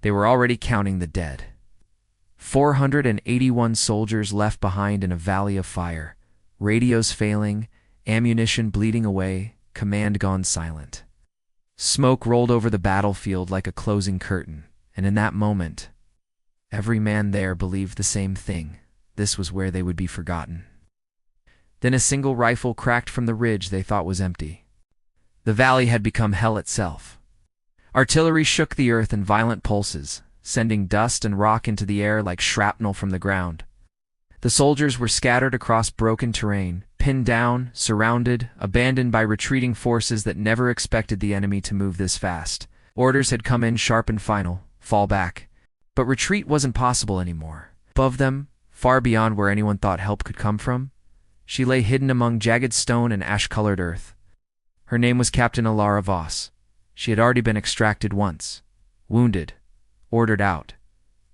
They were already counting the dead. 481 soldiers left behind in a valley of fire, radios failing, ammunition bleeding away, command gone silent. Smoke rolled over the battlefield like a closing curtain, and in that moment, every man there believed the same thing. This was where they would be forgotten. Then a single rifle cracked from the ridge they thought was empty. The valley had become hell itself. Artillery shook the earth in violent pulses, sending dust and rock into the air like shrapnel from the ground. The soldiers were scattered across broken terrain, pinned down, surrounded, abandoned by retreating forces that never expected the enemy to move this fast. Orders had come in sharp and final: fall back. But retreat wasn't possible anymore. Above them, far beyond where anyone thought help could come from, she lay hidden among jagged stone and ash-colored earth. Her name was Captain Alara Voss. She had already been extracted once, wounded, ordered out,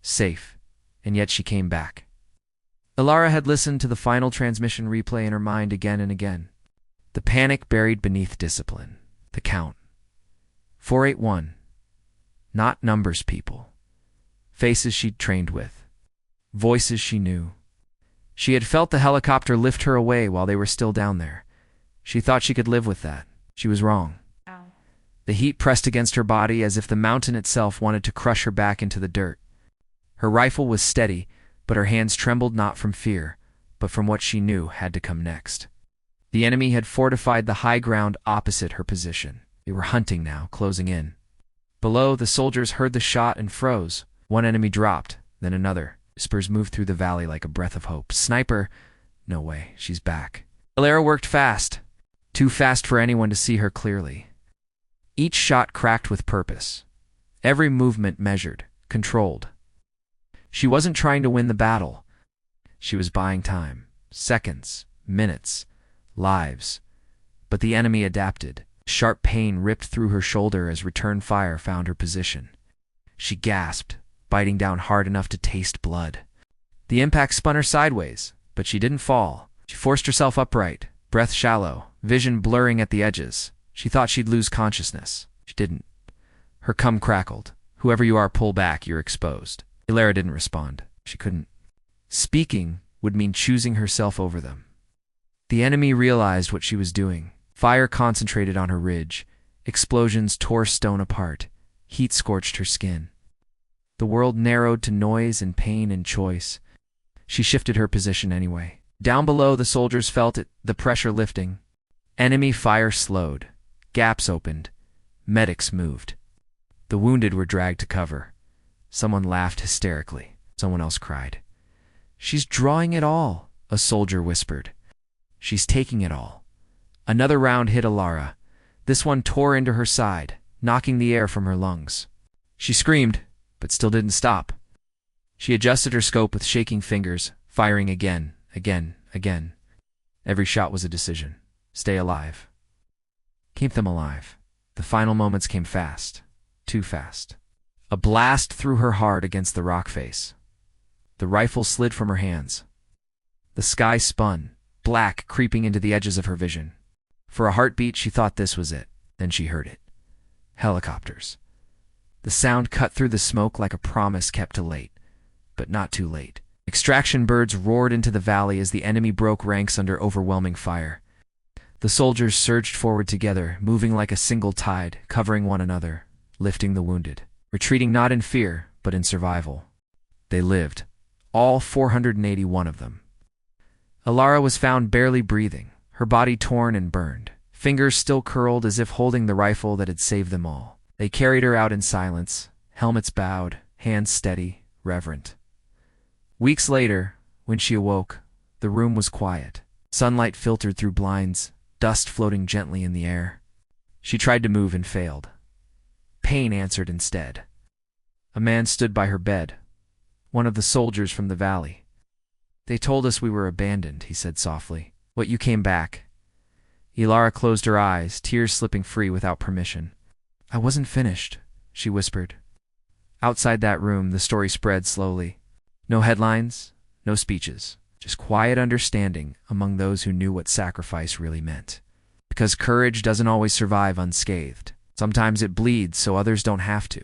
safe, and yet she came back. Alara had listened to the final transmission replay in her mind again and again. The panic buried beneath discipline. The count. 481. Not numbers, people. Faces she'd trained with. Voices she knew. She had felt the helicopter lift her away while they were still down there. She thought she could live with that. She was wrong. Ow. The heat pressed against her body as if the mountain itself wanted to crush her back into the dirt. Her rifle was steady, but her hands trembled not from fear, but from what she knew had to come next. The enemy had fortified the high ground opposite her position. They were hunting now, closing in. Below, the soldiers heard the shot and froze. One enemy dropped, then another. Whispers moved through the valley like a breath of hope. Sniper! No way, she's back. Alara worked fast. Too fast for anyone to see her clearly. Each shot cracked with purpose. Every movement measured, controlled. She wasn't trying to win the battle. She was buying time. Seconds, minutes, lives. But the enemy adapted. Sharp pain ripped through her shoulder as return fire found her position. She gasped, biting down hard enough to taste blood. The impact spun her sideways, but she didn't fall. She forced herself upright, breath shallow, vision blurring at the edges. She thought she'd lose consciousness. She didn't. Her cum crackled. Whoever you are, pull back, you're exposed. Alara didn't respond. She couldn't. Speaking would mean choosing herself over them. The enemy realized what she was doing. Fire concentrated on her ridge. Explosions tore stone apart. Heat scorched her skin. The world narrowed to noise and pain and choice. She shifted her position anyway. Down below, the soldiers felt it, the pressure lifting. Enemy fire slowed. Gaps opened. Medics moved. The wounded were dragged to cover. Someone laughed hysterically. Someone else cried. "She's drawing it all," a soldier whispered. "She's taking it all." Another round hit Alara. This one tore into her side, knocking the air from her lungs. She screamed, but still didn't stop. She adjusted her scope with shaking fingers, firing again, again, again. Every shot was a decision. Stay alive. Keep them alive. The final moments came fast. Too fast. A blast threw her hard against the rock face. The rifle slid from her hands. The sky spun, black creeping into the edges of her vision. For a heartbeat, she thought this was it. Then she heard it. Helicopters. The sound cut through the smoke like a promise kept too late. But not too late. Extraction birds roared into the valley as the enemy broke ranks under overwhelming fire. The soldiers surged forward together, moving like a single tide, covering one another, lifting the wounded, retreating not in fear, but in survival. They lived, all 481 of them. Alara was found barely breathing, her body torn and burned, fingers still curled as if holding the rifle that had saved them all. They carried her out in silence, helmets bowed, hands steady, reverent. Weeks later, when she awoke, the room was quiet. Sunlight filtered through blinds, dust floating gently in the air. She tried to move and failed. Pain answered instead. A man stood by her bed, one of the soldiers from the valley. "They told us we were abandoned," he said softly. "But you came back." Alara closed her eyes, tears slipping free without permission. "I wasn't finished," she whispered. Outside that room, the story spread slowly. No headlines, no speeches, just quiet understanding among those who knew what sacrifice really meant. Because courage doesn't always survive unscathed. Sometimes it bleeds so others don't have to.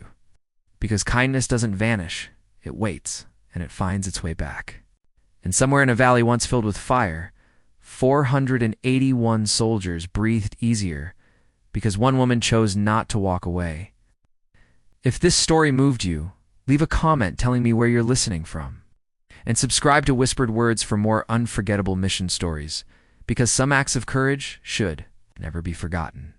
Because kindness doesn't vanish, it waits, and it finds its way back. And somewhere in a valley once filled with fire, 481 soldiers breathed easier because one woman chose not to walk away. If this story moved you, leave a comment telling me where you're listening from. And subscribe to Whispered Words for more unforgettable mission stories, because some acts of courage should never be forgotten.